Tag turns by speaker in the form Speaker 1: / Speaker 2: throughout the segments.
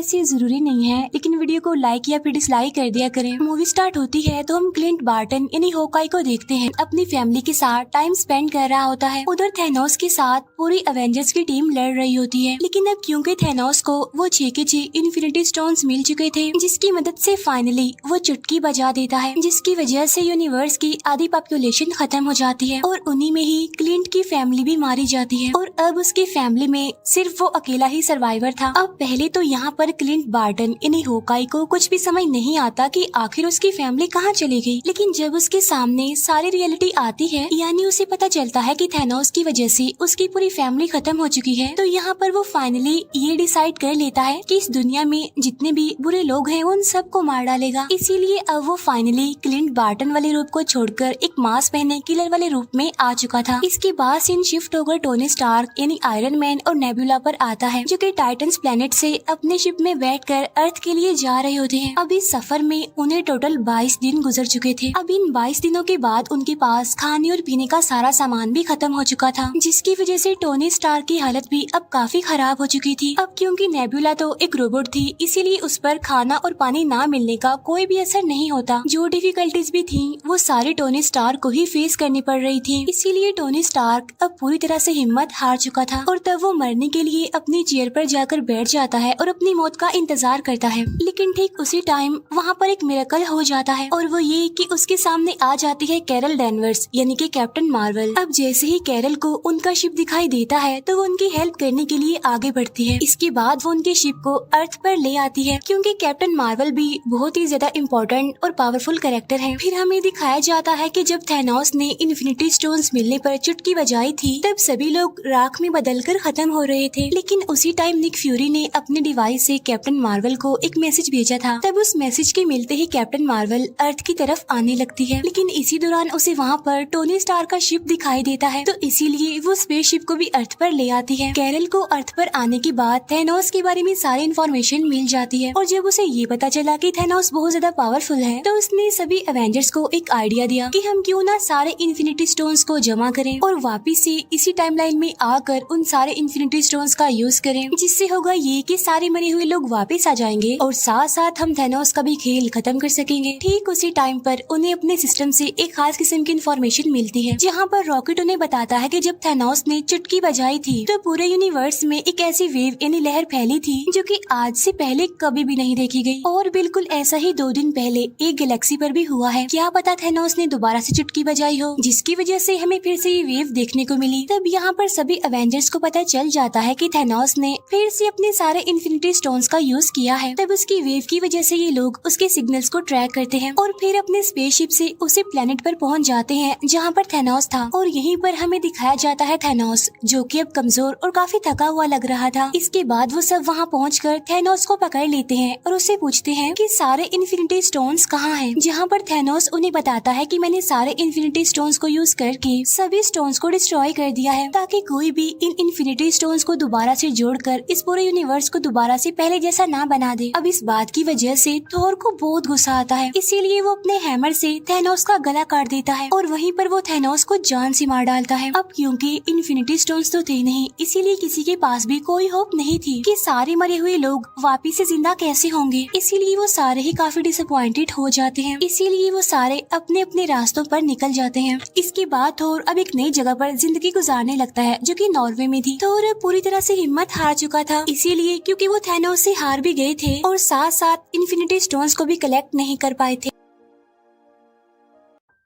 Speaker 1: वैसे जरूरी नहीं है, लेकिन वीडियो को लाइक या फिर डिसलाइक कर दिया करें। मूवी स्टार्ट होती है तो हम क्लिंट बार्टन यानी होकाई को देखते हैं अपनी फैमिली के साथ टाइम स्पेंड कर रहा होता है। उधर थैनोस के साथ पूरी एवेंजर्स की टीम लड़ रही होती है, लेकिन अब क्योंकि थैनोस को वो 6 के 6 इन्फिनिटी स्टोन्स मिल चुके थे, जिसकी मदद से फाइनली वो चुटकी बजा देता है, जिसकी वजह से यूनिवर्स की आधी पॉपुलेशन खत्म हो जाती है और उन्हीं में ही क्लिंट की फैमिली भी मारी जाती है। और अब उसकी फैमिली में सिर्फ वो अकेला ही सर्वाइवर था। अब पहले तो यहाँ पर क्लिंट बार्टन यानी होकाई को कुछ भी समझ नहीं आता कि आखिर उसकी फैमिली कहाँ चली गई, लेकिन जब उसके सामने सारी रियलिटी आती है, यानी उसे पता चलता है कि थैनोस की वजह से उसकी पूरी फैमिली खत्म हो चुकी है, तो यहाँ पर वो फाइनली ये डिसाइड कर लेता है कि इस दुनिया में जितने भी बुरे लोग हैं उन सबको मार डालेगा। इसीलिए अब वो फाइनली क्लिंट बार्टन वाले रूप को छोड़कर एक मास्क पहने किलर वाले रूप में आ चुका था। इसके बाद सीन शिफ्ट होकर टोनी स्टार्क यानी आयरन मैन और नेबुला पर आता है, जो कि टाइटन्स प्लेनेट से अपने शिप में बैठकर अर्थ के लिए जा रहे होते हैं। अब इस सफर में उन्हें टोटल 22 दिन गुजर चुके थे। अब इन 22 दिनों के बाद उनके पास खाने और पीने का सारा सामान भी खत्म हो चुका था, जिसकी वजह से टोनी स्टार्क की हालत भी अब काफी खराब हो चुकी थी। अब क्योंकि नेबुला तो एक रोबोट थी, इसीलिए उस पर खाना और पानी ना मिलने का कोई भी असर नहीं होता। जो डिफिकल्टीज भी थी वो सारी टोनी स्टार्क को ही फेस करनी पड़ रही थी। इसीलिए टोनी स्टार्क अब पूरी तरह से हिम्मत हार चुका था और तब वो मरने के लिए अपनी चेयर पर जाकर बैठ जाता है और अपनी मौत का इंतजार करता है। लेकिन ठीक उसी टाइम वहाँ पर एक मिरेकल हो जाता है, और वो ये कि उसके सामने आ जाती है कैरल डैनवर्स यानी कि कैप्टन मार्वल। अब जैसे ही कैरल को उनका शिप दिखाई देता है तो वो उनकी हेल्प करने के लिए आगे बढ़ती है। इसके बाद वो उनके शिप को अर्थ पर ले आती है, क्योंकि कैप्टन मार्वल भी बहुत ही ज्यादा इम्पोर्टेंट और पावरफुल कैरेक्टर है। फिर हमें दिखाया जाता है कि जब थैनोस ने इन्फिनिटी स्टोन्स मिलने पर चुटकी बजाई थी, तब सभी लोग राख में बदलकर खत्म हो रहे थे। लेकिन उसी टाइम निक फ्यूरी ने अपने डिवाइस से कैप्टन मार्वल को एक मैसेज भेजा था। तब उस मैसेज के मिलते ही कैप्टन मार्वल अर्थ की तरफ आने लगती है, लेकिन इसी दौरान उसे वहाँ पर टोनी स्टार का शिप दिखाई देता है, तो इसीलिए वो स्पेस शिप को भी अर्थ पर ले आती है। कैरल को अर्थ पर आने के बाद थैनोस के बारे में सारी इन्फॉर्मेशन मिल जाती है, और जब उसे ये पता चला कि थैनोस बहुत ज्यादा पावरफुल है, तो उसने सभी एवेंजर्स को एक आइडिया दिया कि हम क्यों ना सारे इन्फिनिटी स्टोन्स को जमा करें और वापिस से इसी टाइमलाइन में आकर उन सारे इन्फिनिटी स्टोन्स का यूज करें, जिससे होगा ये कि सारे मरे हुए लोग वापस आ जाएंगे और साथ साथ हम थैनोस का भी खेल खत्म कर सकेंगे। ठीक उसी टाइम पर उन्हें अपने सिस्टम से एक खास किस्म की इन्फॉर्मेशन मिलती है, जहाँ पर रॉकेट उन्हें बताता है कि जब थैनोस ने चुटकी बजाई थी तो पूरे यूनिवर्स में एक ऐसी वेव यानी लहर फैली थी जो कि आज से पहले कभी भी नहीं देखी गई। और बिल्कुल ऐसा ही 2 दिन पहले एक गैलेक्सी पर भी हुआ है। क्या पता थैनोस ने दोबारा से चुटकी बजाई हो, जिसकी वजह से हमें फिर से ये वेव देखने को मिली। तब यहाँ पर सभी एवेंजर्स को पता चल जाता है कि थैनोस ने फिर से अपने सारे इन्फिनिटी स्टोन्स का यूज किया है। तब उसकी वेव की वजह से ये लोग उसके सिग्नल्स को ट्रैक करते हैं और फिर अपने स्पेसशिप से उसी प्लेनेट पर पहुंच जाते हैं जहाँ पर थैनोस था। और यहीं पर हमें दिखाया जाता है थैनोस, जो कि अब कमजोर और काफी थका हुआ लग रहा था। इसके बाद वो सब वहाँ पहुंचकर थैनोस को पकड़ लेते हैं और उससे पूछते हैं कि सारे इन्फिनिटी स्टोन्स कहाँ हैं, जहाँ पर थैनोस उन्हें बताता है कि मैंने सारे इन्फिनिटी स्टोन्स को यूज करके सभी स्टोन्स को डिस्ट्रॉय कर दिया है, ताकि कोई भी इन इन्फिनिटी स्टोन्स को दोबारा से जोड़कर इस पूरे यूनिवर्स को दोबारा से पहले जैसा ना बना दे। अब इस बात की वजह से थोर को बहुत गुस्सा आता है, इसीलिए वो अपने हैमर से थैनोस का गला काट देता है और वहीं पर वो थैनोस को जान से मार डालता है। अब क्योंकि इन्फिनिटी स्टोन्स तो थे नहीं, इसीलिए किसी के पास भी कोई होप नहीं थी कि सारे मरे हुए लोग वापिस से जिंदा कैसे होंगे। इसीलिए वो सारे ही काफी डिसअपॉइंटेड हो जाते हैं। इसीलिए वो सारे अपने अपने रास्तों पर निकल जाते हैं। इसके बाद थोर अब एक नई जगह पर जिंदगी गुजारने लगता है, जो कि नॉर्वे में थी। थोर पूरी तरह से हिम्मत हार चुका था, इसीलिए क्योंकि वो थैनोस से हार भी गए थे और साथ साथ इन्फिनिटी स्टोन्स को भी कलेक्ट नहीं कर पाए थे।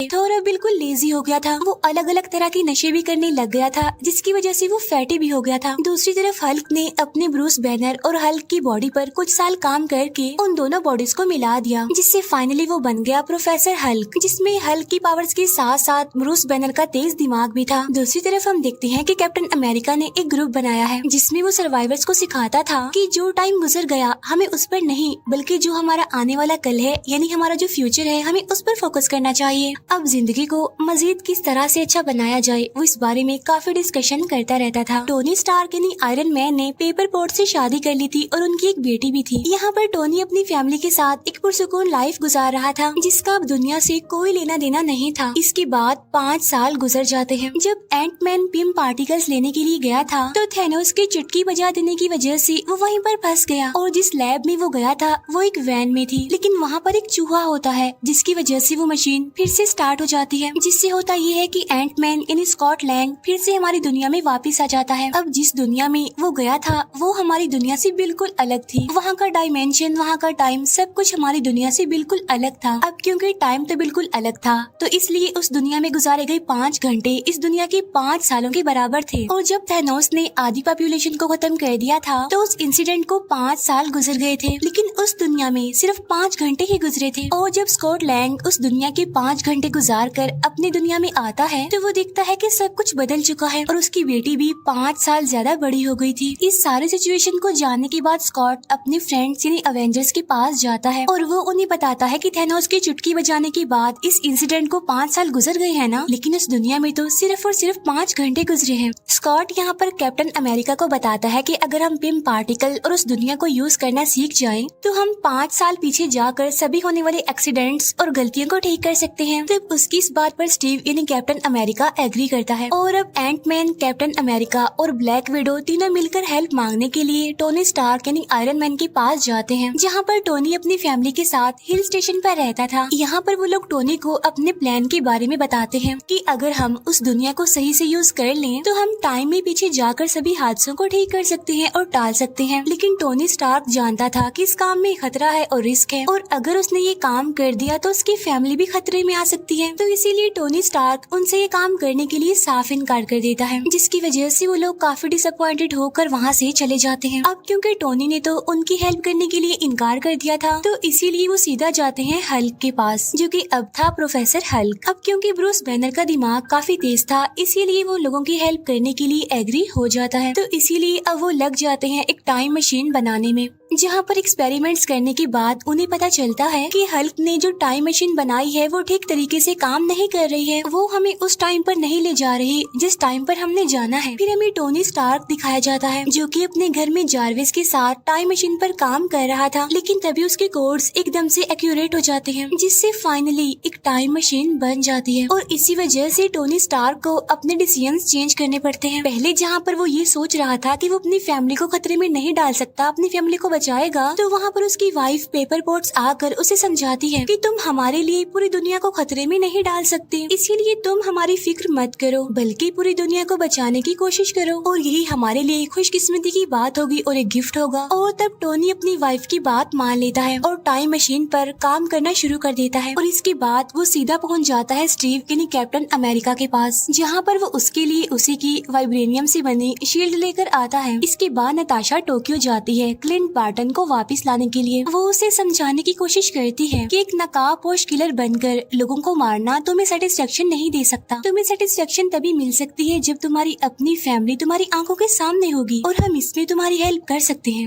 Speaker 1: थोर बिल्कुल लेजी हो गया था। वो अलग अलग तरह के नशे भी करने लग गया था, जिसकी वजह से वो फैटी भी हो गया था। दूसरी तरफ हल्क ने अपने ब्रूस बैनर और हल्क की बॉडी पर कुछ साल काम करके उन दोनों बॉडीज को मिला दिया, जिससे फाइनली वो बन गया प्रोफेसर हल्क, जिसमें हल्क की पावर्स के साथ साथ ब्रूस बैनर का तेज दिमाग भी था। दूसरी तरफ हम देखते हैं कि कैप्टन अमेरिका ने एक ग्रुप बनाया है, जिसमें वो सर्वाइवर्स को सिखाता था कि जो टाइम गुजर गया हमें उस पर नहीं, बल्कि जो हमारा आने वाला कल है यानी हमारा जो फ्यूचर है हमें उस पर फोकस करना चाहिए। अब जिंदगी को मजीद किस तरह से अच्छा बनाया जाए वो इस बारे में काफी डिस्कशन करता रहता था। टोनी स्टार्क यानी आयरन मैन ने पेपर पोर्ट से शादी कर ली थी और उनकी एक बेटी भी थी। यहाँ पर टोनी अपनी फैमिली के साथ एक पुरसुकून लाइफ गुजार रहा था जिसका अब दुनिया से कोई लेना देना नहीं था। इसके बाद 5 साल गुजर जाते हैं। जब एंटमैन पिम पार्टिकल्स लेने के लिए गया था तो थैनोस की चुटकी बजा देने की वजह से वो वहीं पर फंस गया और जिस लैब में वो गया था वो एक वैन में थी, लेकिन वहाँ पर एक चूहा होता है जिसकी वजह से वो मशीन फिर से स्टार्ट हो जाती है, जिससे होता ये है कि एंटमैन यानी स्कॉट लैंग फिर से हमारी दुनिया में वापस आ जाता है। अब जिस दुनिया में वो गया था वो हमारी दुनिया से बिल्कुल अलग थी। वहाँ का डायमेंशन, वहाँ का टाइम, सब कुछ हमारी दुनिया से बिल्कुल अलग था। अब क्योंकि टाइम तो बिल्कुल अलग था तो इसलिए उस दुनिया में गुजारे गए 5 घंटे इस दुनिया के 5 सालों के बराबर थे। और जब थैनोस ने आधी पॉपुलेशन को खत्म कर दिया था तो उस इंसिडेंट को 5 साल गुजर गए थे, लेकिन उस दुनिया में सिर्फ 5 घंटे ही गुजरे थे। और जब स्कॉट लैंग उस दुनिया के 5 घंटे गुजार कर अपनी दुनिया में आता है तो वो देखता है कि सब कुछ बदल चुका है और उसकी बेटी भी 5 साल ज्यादा बड़ी हो गई थी। इस सारे सिचुएशन को जानने के बाद स्कॉट अपने फ्रेंड्स यानी अवेंजर्स के पास जाता है और वो उन्हें बताता है कि थैनोस की चुटकी बजाने के बाद इस इंसिडेंट को 5 साल गुजर गए हैं ना, लेकिन उस दुनिया में तो सिर्फ और सिर्फ 5 घंटे गुजरे हैं। स्कॉट यहाँ पर कैप्टन अमेरिका को बताता है कि अगर हम पिम पार्टिकल और उस दुनिया को यूज करना सीख जाएं, तो हम 5 साल पीछे जाकर सभी होने वाले एक्सीडेंट्स और गलतियों को ठीक कर सकते हैं। तो उसकी इस बात पर स्टीव यानी कैप्टन अमेरिका एग्री करता है और अब एंटमैन, कैप्टन अमेरिका और ब्लैक विडो तीनों मिलकर हेल्प मांगने के लिए टोनी स्टार्क यानी आयरन मैन के पास जाते हैं, जहाँ पर टोनी अपनी फैमिली के साथ हिल स्टेशन पर रहता था। यहाँ पर वो लोग टोनी को अपने प्लान के बारे में बताते हैं कि अगर हम उस दुनिया को सही से यूज कर लें तो हम टाइम में पीछे जाकर सभी हादसों को ठीक कर सकते हैं और टाल सकते हैं। लेकिन टोनी स्टार्क जानता था कि इस काम में खतरा है और रिस्क है और अगर उसने ये काम कर दिया तो उसकी फैमिली भी खतरे में आ सकती है। तो इसीलिए टोनी स्टार्क उनसे ये काम करने के लिए साफ इनकार कर देता है, जिसकी वजह से वो लोग काफी डिसअपॉइंटेड होकर वहाँ से चले जाते हैं। अब क्योंकि टोनी ने तो उनकी हेल्प करने के लिए इनकार कर दिया था तो इसीलिए वो सीधा जाते हैं हल्क के पास, जो कि अब था प्रोफेसर हल्क। अब क्योंकि ब्रूस बैनर का दिमाग काफी तेज था इसीलिए वो लोगों की हेल्प करने के लिए एग्री हो जाता है। तो इसीलिए अब वो लग जाते हैं एक टाइम मशीन बनाने में, जहाँ पर एक्सपेरिमेंट्स करने के बाद उन्हें पता चलता है कि हल्क ने जो टाइम मशीन बनाई है वो ठीक तरीके से काम नहीं कर रही है, वो हमें उस टाइम पर नहीं ले जा रही जिस टाइम पर हमने जाना है। फिर हमें टोनी स्टार्क दिखाया जाता है जो कि अपने घर में जारविस के साथ टाइम मशीन पर काम कर रहा था, लेकिन तभी उसके कोड्स एकदम से एक्यूरेट हो जाते हैं जिससे फाइनली एक टाइम मशीन बन जाती है। और इसी वजह से टोनी स्टार्क को अपने डिसीजंस चेंज करने पड़ते हैं। पहले जहाँ पर वो ये सोच रहा था कि वो अपनी फैमिली को खतरे में नहीं डाल सकता, अपनी फैमिली को बचाएगा, तो वहाँ पर उसकी वाइफ पेपर पोर्ट्स आकर उसे समझाती है कि तुम हमारे लिए पूरी दुनिया को खतरे में नहीं डाल सकते, इसीलिए तुम हमारी फिक्र मत करो बल्कि पूरी दुनिया को बचाने की कोशिश करो और यही हमारे लिए खुशकिस्मती की बात होगी और एक गिफ्ट होगा। और तब टोनी अपनी वाइफ की बात मान लेता है और टाइम मशीन पर काम करना शुरू कर देता है। और इसके बाद वो सीधा पहुँच जाता है स्टीव यानी कैप्टन अमेरिका के पास, जहाँ पर वो उसके लिए उसी की वाइब्रेनियम से बनी शील्ड लेकर आता है। इसके बाद नताशा टोक्यो जाती है क्लिंट बार्टन को वापस लाने के लिए। वो उसे समझाने की कोशिश करती है कि एक नकाबपोश किलर बनकर लोगों को मारना तुम्हें सेटिस्फेक्शन नहीं दे सकता, तुम्हें सेटिस्फेक्शन तभी मिल सकती है जब तुम्हारी अपनी फैमिली तुम्हारी आंखों के सामने होगी और हम इसमें तुम्हारी हेल्प कर सकते हैं।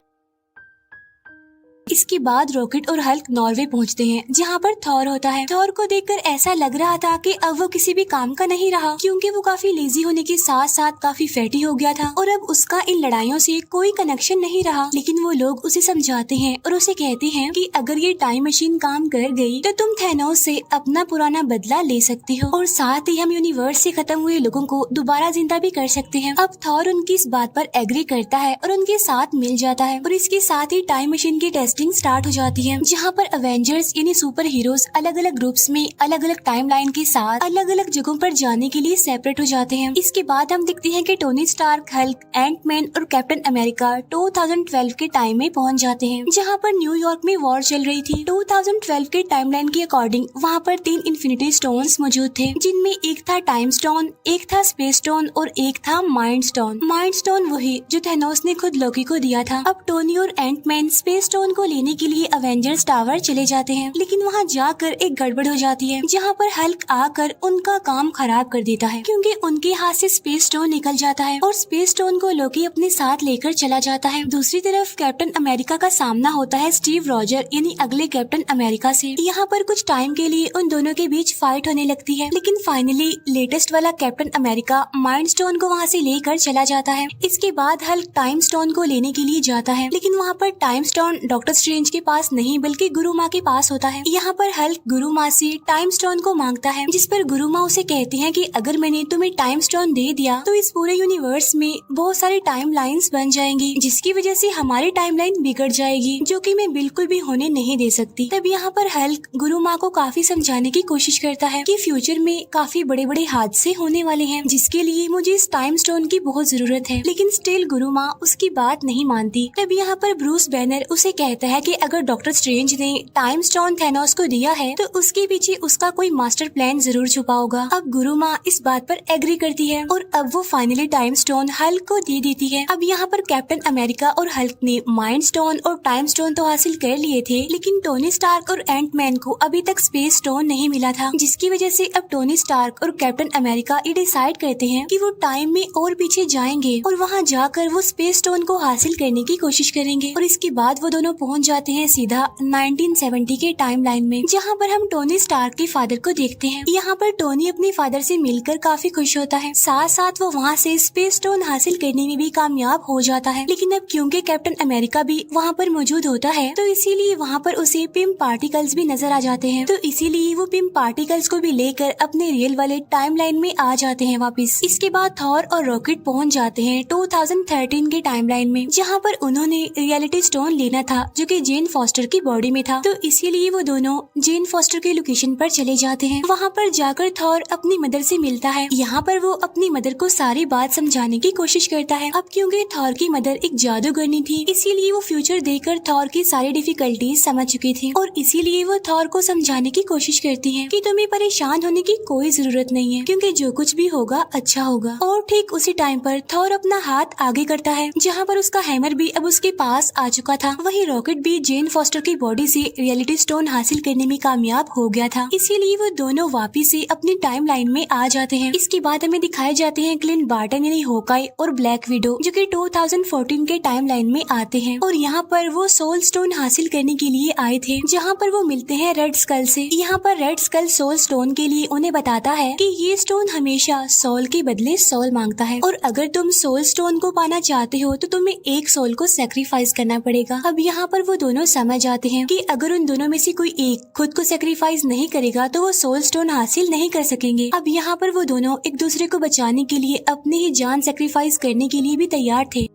Speaker 1: इसके बाद रॉकेट और हल्क नॉर्वे पहुंचते हैं, जहां पर थॉर होता है। थॉर को देखकर ऐसा लग रहा था कि अब वो किसी भी काम का नहीं रहा, क्योंकि वो काफी लेजी होने के साथ साथ काफी फैटी हो गया था और अब उसका इन लड़ाइयों से कोई कनेक्शन नहीं रहा। लेकिन वो लोग उसे समझाते हैं और उसे कहते हैं कि अगर ये टाइम मशीन काम कर गई तो तुम थैनोस से अपना पुराना बदला ले सकती हो और साथ ही हम यूनिवर्स से खत्म हुए लोगों को दोबारा जिंदा भी कर सकते हैं। अब थॉर उनकी इस बात पर एग्री करता है और उनके साथ मिल जाता है और इसके साथ ही टाइम मशीन की टेस्टिंग स्टार्ट हो जाती है, जहाँ पर अवेंजर्स यानी सुपर हीरोज अलग अलग ग्रुप्स में अलग अलग टाइमलाइन के साथ अलग अलग जगहों पर जाने के लिए सेपरेट हो जाते हैं। इसके बाद हम देखते हैं कि टोनी स्टार्क, हल्क, एंटमैन और कैप्टन अमेरिका 2012 के टाइम में पहुंच जाते हैं, जहाँ पर न्यूयॉर्क में वॉर चल रही थी। 2012 के टाइमलाइन के अकॉर्डिंग वहाँ पर 3 इन्फिनिटी स्टोन्स मौजूद थे, जिनमें एक था टाइम स्टोन, एक था स्पेस स्टोन और एक था माइंड स्टोन। माइंड स्टोन वही जो थैनोस ने खुद लोकी को दिया था। अब टोनी और एंटमैन स्पेस स्टोन को लेने के लिए अवेंजर्स टावर चले जाते हैं, लेकिन वहाँ जाकर एक गड़बड़ हो जाती है, जहाँ पर हल्क आकर उनका काम खराब कर देता है, क्योंकि उनके हाथ से स्पेस स्टोन निकल जाता है और स्पेस स्टोन को लोकी अपने साथ लेकर चला जाता है। दूसरी तरफ कैप्टन अमेरिका का सामना होता है स्टीव रॉजर यानी अगले कैप्टन अमेरिका से। यहाँ पर कुछ टाइम के लिए उन दोनों के बीच फाइट होने लगती है, लेकिन फाइनली लेटेस्ट वाला कैप्टन अमेरिका माइंड स्टोन को वहाँ से लेकर चला जाता है। इसके बाद हल्क टाइम स्टोन को लेने के लिए जाता है, लेकिन वहाँ पर टाइम स्टोन डॉक्टर स्ट्रेंज के पास नहीं बल्कि गुरु माँ के पास होता है। यहाँ पर हल्क गुरु माँ से टाइम स्टोन को मांगता है, जिस पर गुरु माँ उसे कहती है कि अगर मैंने तुम्हें टाइम स्टोन दे दिया तो इस पूरे यूनिवर्स में बहुत सारी टाइम लाइन्स बन जाएंगी, जिसकी वजह से हमारी टाइमलाइन बिगड़ जाएगी, जो कि मैं बिल्कुल भी होने नहीं दे सकती। तब यहाँ पर हल्क गुरु माँ को काफी समझाने की कोशिश करता है कि फ्यूचर में काफी बड़े बड़े हादसे होने वाले हैं, जिसके लिए मुझे इस टाइम स्टोन की बहुत जरूरत है, लेकिन स्टिल गुरु माँ उसकी बात नहीं मानती। तब यहाँ पर ब्रूस बैनर उसे कहता है कि अगर डॉक्टर स्ट्रेंज ने टाइम स्टोन थैनोस को दिया है तो उसके पीछे उसका कोई मास्टर प्लान जरूर छुपा होगा। अब गुरु माँ इस बात पर एग्री करती है और अब वो फाइनली टाइम स्टोन हल्क को दे देती है। अब यहाँ पर कैप्टन अमेरिका और हल्क ने माइंड स्टोन और टाइम स्टोन तो हासिल कर लिए थे, लेकिन टोनी स्टार्क और एंट मैन को अभी तक स्पेस स्टोन नहीं मिला था, जिसकी वजह से अब टोनी स्टार्क और कैप्टन अमेरिका ये डिसाइड करते हैं कि वो टाइम में और पीछे जाएंगे और वहाँ जाकर वो स्पेस स्टोन को हासिल करने की कोशिश करेंगे। और इसके बाद वो दोनों पहुँच जाते हैं सीधा 1970 के टाइम लाइन में, जहाँ पर हम टोनी स्टार्क के फादर को देखते हैं। यहाँ पर टोनी अपने फादर से मिलकर काफी खुश होता है, साथ साथ वो वहाँ से स्पेस स्टोन हासिल करने में भी कामयाब हो जाता है। लेकिन अब क्योंकि कैप्टन अमेरिका भी वहाँ पर मौजूद होता है तो इसीलिए वहाँ पर उसे पिम पार्टिकल्स भी नजर आ जाते हैं, तो इसीलिए वो पिम पार्टिकल्स को भी लेकर अपने रियल वाले टाइम लाइन में आ जाते हैं वापस। इसके बाद थॉर और रॉकेट पहुँच जाते हैं 2013 के टाइम लाइन में, जहाँ पर उन्होंने रियलिटी स्टोन लेना था जो कि जेन फॉस्टर की बॉडी में था, तो इसीलिए वो दोनों जेन फॉस्टर के लोकेशन पर चले जाते हैं। वहाँ पर जाकर थॉर अपनी मदर से मिलता है। यहाँ पर वो अपनी मदर को सारी बात समझाने की कोशिश करता है। अब क्योंकि थॉर की मदर एक जादूगरनी थी, इसीलिए वो फ्यूचर देखकर थॉर की सारी डिफिकल्टीज समझ चुकी थी और इसीलिए वो थॉर को समझाने की कोशिश करती है कि तुम्हें परेशान होने की कोई जरूरत नहीं है, क्योंकि जो कुछ भी होगा अच्छा होगा। और ठीक उसी टाइम पर थॉर अपना हाथ आगे करता है, जहाँ पर उसका हैमर भी अब उसके पास आ चुका था। वही रॉकेट भी जेन फॉस्टर की बॉडी से रियलिटी स्टोन हासिल करने में कामयाब हो गया था, इसीलिए वो दोनों वापिस से अपनी टाइम लाइन में आ जाते हैं। इसके बाद हमें दिखाए जाते हैं क्लिंट बार्टन यानी हॉकाई और ब्लैक विडो, जो कि 2014 के टाइम लाइन में आते हैं और यहाँ पर वो सोल स्टोन हासिल करने के लिए आए थे, जहाँ पर वो मिलते हैं रेड स्कल से। यहाँ पर रेड स्कल सोल स्टोन के लिए उन्हें बताता है कि ये स्टोन हमेशा सोल के बदले सोल मांगता है और अगर तुम सोल स्टोन को पाना चाहते हो तो तुम्हें एक सोल को सेक्रीफाइस करना पड़ेगा। अब यहाँ पर वो दोनों समझ जाते हैं कि अगर उन दोनों में से कोई एक खुद को सेक्रीफाइस नहीं करेगा तो वो सोल स्टोन हासिल नहीं कर सकेंगे। अब यहाँ पर वो दोनों एक दूसरे को बचाने के लिए अपनी ही जान सेक्रीफाइस करने के लिए भी तैयार थे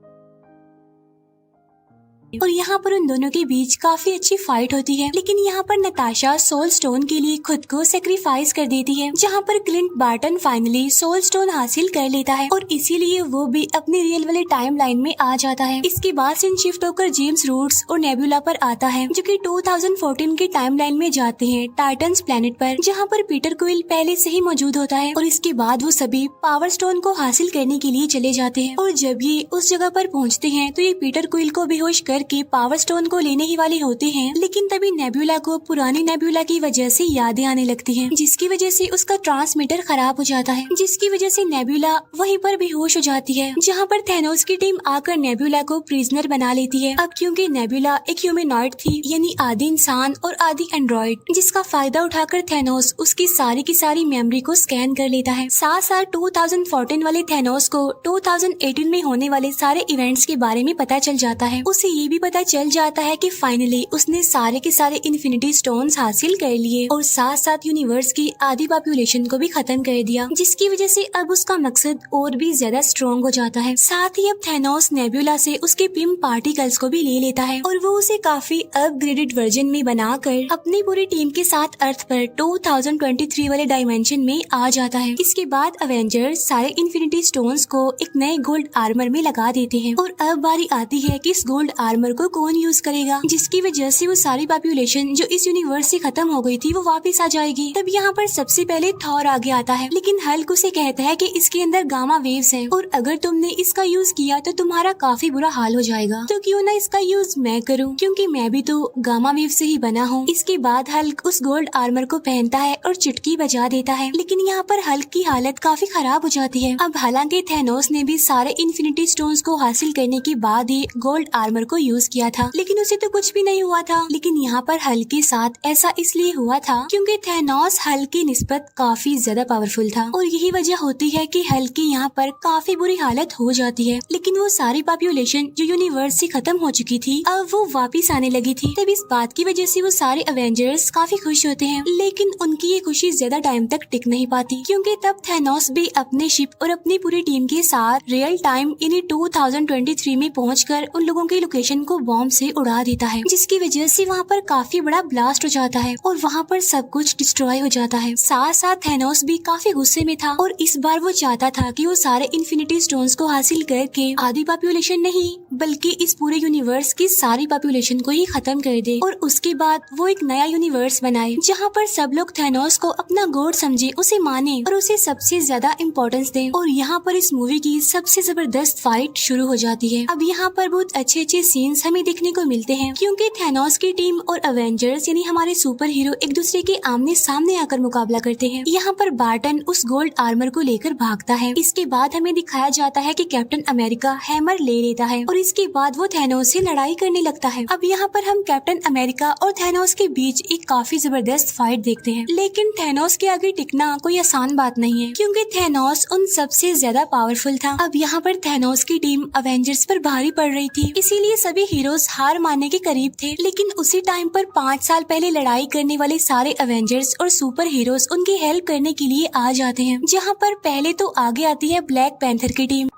Speaker 1: और यहाँ पर उन दोनों के बीच काफी अच्छी फाइट होती है। लेकिन यहाँ पर नताशा सोल स्टोन के लिए खुद को सेक्रीफाइस कर देती है, जहाँ पर Clint Barton finally soul stone हासिल कर लेता है और इसीलिए वो भी अपने रियल वाले टाइम लाइन में आ जाता है। इसके बाद सीन शिफ्ट होकर जेम्स रूट्स और नेबुला पर आता है, जो कि 2014 के टाइम लाइन में जाते हैं टाइटन्स प्लेनेट पर, जहाँ पर पीटर क्विल पहले से ही मौजूद होता है और इसके बाद वो सभी पावर स्टोन को हासिल करने के लिए चले जाते हैं। और जब ये उस जगह पर पहुँचते हैं तो ये पीटर क्विल को बेहोश कर के पावर स्टोन को लेने ही वाले होते हैं, लेकिन तभी नेबुला को पुरानी नेबुला की वजह से यादें आने लगती हैं, जिसकी वजह से उसका ट्रांसमीटर खराब हो जाता है, जिसकी वजह से नेबुला वहीं पर बेहोश हो जाती है, जहां पर थैनोस की टीम आकर नेबुला को प्रिजनर बना लेती है। अब क्योंकि नेबुला एक ह्यूमनॉइड थी, यानी आधी इंसान और आधी एंड्रॉइड, जिसका फायदा उठाकर थैनोस उसकी सारी की सारी मेमोरी को स्कैन कर लेता है। साथ साथ 2014 वाले थैनोस को 2018 में होने वाले सारे इवेंट्स के बारे में पता चल जाता है। उसे ये भी पता चल जाता है कि फाइनली उसने सारे के सारे इन्फिनिटी स्टोन्स हासिल कर लिए और साथ साथ यूनिवर्स की आधी पॉपुलेशन को भी खत्म कर दिया, जिसकी वजह से अब उसका मकसद और भी ज्यादा स्ट्रॉन्ग हो जाता है। साथ ही अब थैनोस नेबुला से उसके पिम पार्टिकल्स को भी ले लेता है और वो उसे काफी अपग्रेडेड वर्जन में बनाकर अपनी पूरी टीम के साथ अर्थ पर 2023 वाले डायमेंशन में आ जाता है। इसके बाद अवेंजर्स सारे इन्फिनिटी स्टोन्स को एक नए गोल्ड आर्मर में लगा देते हैं और अब बारी आती है कि इस गोल्ड आर्मर आर्मर को कौन यूज करेगा, जिसकी वजह से वो सारी पॉपुलेशन जो इस यूनिवर्स से खत्म हो गई थी वो वापस आ जाएगी। तब यहाँ पर सबसे पहले थॉर आगे आता है, लेकिन हल्क उसे कहता है कि इसके अंदर गामा वेव्स हैं और अगर तुमने इसका यूज किया तो तुम्हारा काफी बुरा हाल हो जाएगा, तो क्यों ना इसका यूज मैं करूँ, क्योंकि मैं भी तो गामा वेव से ही बना हूँ। इसके बाद हल्क उस गोल्ड आर्मर को पहनता है और चुटकी बजा देता है, लेकिन यहाँ पर हल्क की हालत काफी खराब हो जाती है। अब हालांकि थैनोस ने भी सारे इन्फिनिटी स्टोन्स को हासिल करने के बाद ही गोल्ड आर्मर को यूज किया था, लेकिन उसे तो कुछ भी नहीं हुआ था। लेकिन यहाँ पर हल्क के साथ ऐसा इसलिए हुआ था क्योंकि थैनोस हल्क की निस्बत काफी ज्यादा पावरफुल था और यही वजह होती है कि हल्क की यहाँ पर काफी बुरी हालत हो जाती है। लेकिन वो सारी पॉपुलेशन जो यूनिवर्स से खत्म हो चुकी थी अब वो वापिस आने लगी थी। तब इस बात की वजह से वो सारे अवेंजर्स काफी खुश होते हैं, लेकिन उनकी ये खुशी ज्यादा टाइम तक टिक नहीं पाती, क्योंकि तब थैनोस भी अपने शिप और अपनी पूरी टीम के साथ रियल टाइम यानी 2023 में पहुंचकर उन लोगों की लोकेशन को बॉम्ब से उड़ा देता है, जिसकी वजह से वहाँ पर काफी बड़ा ब्लास्ट हो जाता है और वहाँ पर सब कुछ डिस्ट्रॉय हो जाता है। साथ साथ थैनोस भी काफी गुस्से में था और इस बार वो चाहता था कि वो सारे इन्फिनिटी स्टोन्स को हासिल करके आधी पॉपुलेशन नहीं बल्कि इस पूरे यूनिवर्स की सारी पॉपुलेशन को ही खत्म कर दे और उसके बाद वो एक नया यूनिवर्स बनाए जहाँ पर सब लोग थैनोस को अपना गॉड समझे, उसे माने और उसे सबसे ज्यादा इम्पोर्टेंस दे। और यहाँ पर इस मूवी की सबसे जबरदस्त फाइट शुरू हो जाती है। अब यहाँ पर बहुत अच्छे अच्छे सीन्स हमें देखने को मिलते हैं, क्योंकि थैनोस की टीम और अवेंजर्स यानी हमारे सुपर हीरो एक दूसरे के आमने सामने आकर मुकाबला करते हैं। यहाँ पर बार्टन उस गोल्ड आर्मर को लेकर भागता है। इसके बाद हमें दिखाया जाता है कि कैप्टन अमेरिका हैमर ले लेता है और इसके बाद वो थैनोस से लड़ाई करने लगता है। अब यहाँ पर हम कैप्टन अमेरिका और थैनोस के बीच एक काफी जबरदस्त फाइट देखते हैं, लेकिन थैनोस के आगे टिकना कोई आसान बात नहीं है, क्योंकि थैनोस उन सबसे ज्यादा पावरफुल था। अब यहाँ पर थैनोस की टीम अवेंजर्स पर भारी पड़ रही थी, इसीलिए सभी हीरोज हार मानने के करीब थे। लेकिन उसी टाइम पर 5 साल पहले लड़ाई करने वाले सारे अवेंजर्स और सुपर हीरोज उनकी हेल्प करने के लिए आ जाते हैं, जहाँ पर पहले तो आगे आती है ब्लैक पैंथर की टीम।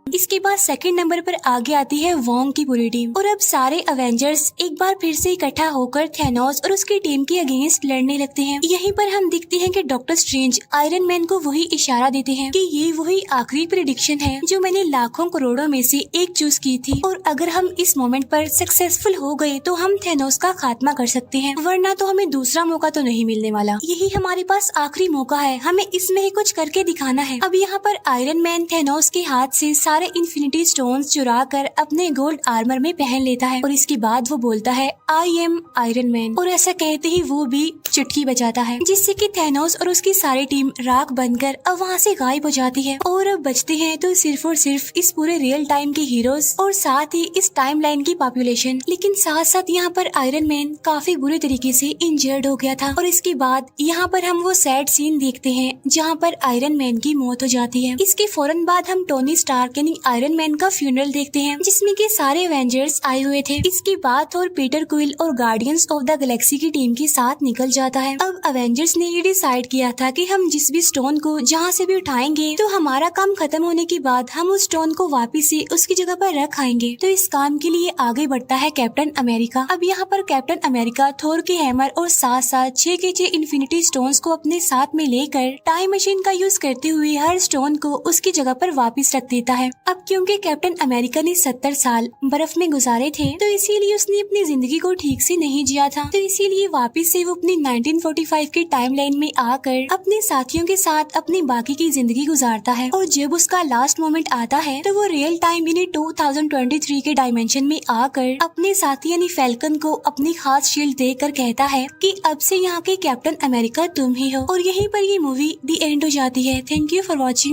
Speaker 1: इसके बाद सेकंड नंबर पर आगे आती है वोंग की पूरी टीम और अब सारे अवेंजर्स एक बार फिर से इकट्ठा होकर थैनोस और उसकी टीम के अगेंस्ट लड़ने लगते हैं। यहीं पर हम देखते हैं कि डॉक्टर स्ट्रेंज आयरन मैन को वही इशारा देते हैं कि ये वही आखिरी प्रेडिक्शन है जो मैंने लाखों करोड़ों में से एक चूज की थी और अगर हम इस मोमेंट पर सक्सेसफुल हो गए तो हम थैनोस का खात्मा कर सकते हैं, वरना तो हमें दूसरा मौका तो नहीं मिलने वाला। यही हमारे पास आखिरी मौका है, हमें इसमें ही कुछ करके दिखाना है। अब यहाँ पर आयरन मैन थैनोस के हाथ से सारे इन्फिनिटी स्टोन्स चुरा कर अपने गोल्ड आर्मर में पहन लेता है और इसके बाद वो बोलता है आई एम आयरन मैन और ऐसा कहते ही वो भी चुटकी बजाता है, जिससे कि थैनोस और उसकी सारी टीम राख बनकर अब वहाँ से गायब हो जाती है और अब बचते हैं तो सिर्फ और सिर्फ इस पूरे रियल टाइम के हीरोज और साथ ही इस टाइमलाइन की पॉपुलेशन। लेकिन साथ साथ यहाँ पर आयरन मैन काफी बुरे तरीके से इंजर्ड हो गया था और इसके बाद यहाँ पर हम वो सैड सीन देखते हैं जहाँ पर आयरन मैन की मौत हो जाती है। इसके फौरन बाद हम टोनी स्टार्क यानी आयरन मैन का फ्यूनरल देखते हैं, जिसमें के सारे एवेंजर्स आए हुए थे। इसके बाद थोर पीटर क्विल और गार्डियंस ऑफ द गैलेक्सी की टीम के साथ निकल जाता है। अब एवेंजर्स ने ये डिसाइड किया था कि हम जिस भी स्टोन को जहाँ से भी उठाएंगे तो हमारा काम खत्म होने के बाद हम उस स्टोन को वापिस से उसकी जगह पर रख आएंगे। तो इस काम के लिए आगे बढ़ता है कैप्टन अमेरिका। अब यहाँ पर कैप्टन अमेरिका थोर के हैमर और साथ साथ 6 के 6 इन्फिनिटी स्टोन्स को अपने साथ में लेकर टाइम मशीन का यूज करते हुए हर स्टोन को उसकी जगह पर वापिस रख देता है। अब क्योंकि कैप्टन अमेरिका ने 70 साल बर्फ में गुजारे थे तो इसीलिए उसने अपनी जिंदगी को ठीक से नहीं जिया था, तो इसीलिए वापस से वो अपनी 1945 के टाइमलाइन में आकर अपने साथियों के साथ अपनी बाकी की जिंदगी गुजारता है। और जब उसका लास्ट मोमेंट आता है तो वो रियल टाइम यानी 2023 के डायमेंशन में आकर अपने साथी यानी फैल्कन को अपनी खास शील्ड देकर कहता है कि अब से यहाँ के कैप्टन अमेरिका तुम ही हो। और यहीं पर ये मूवी दी एंड हो जाती है। Thank you for watching.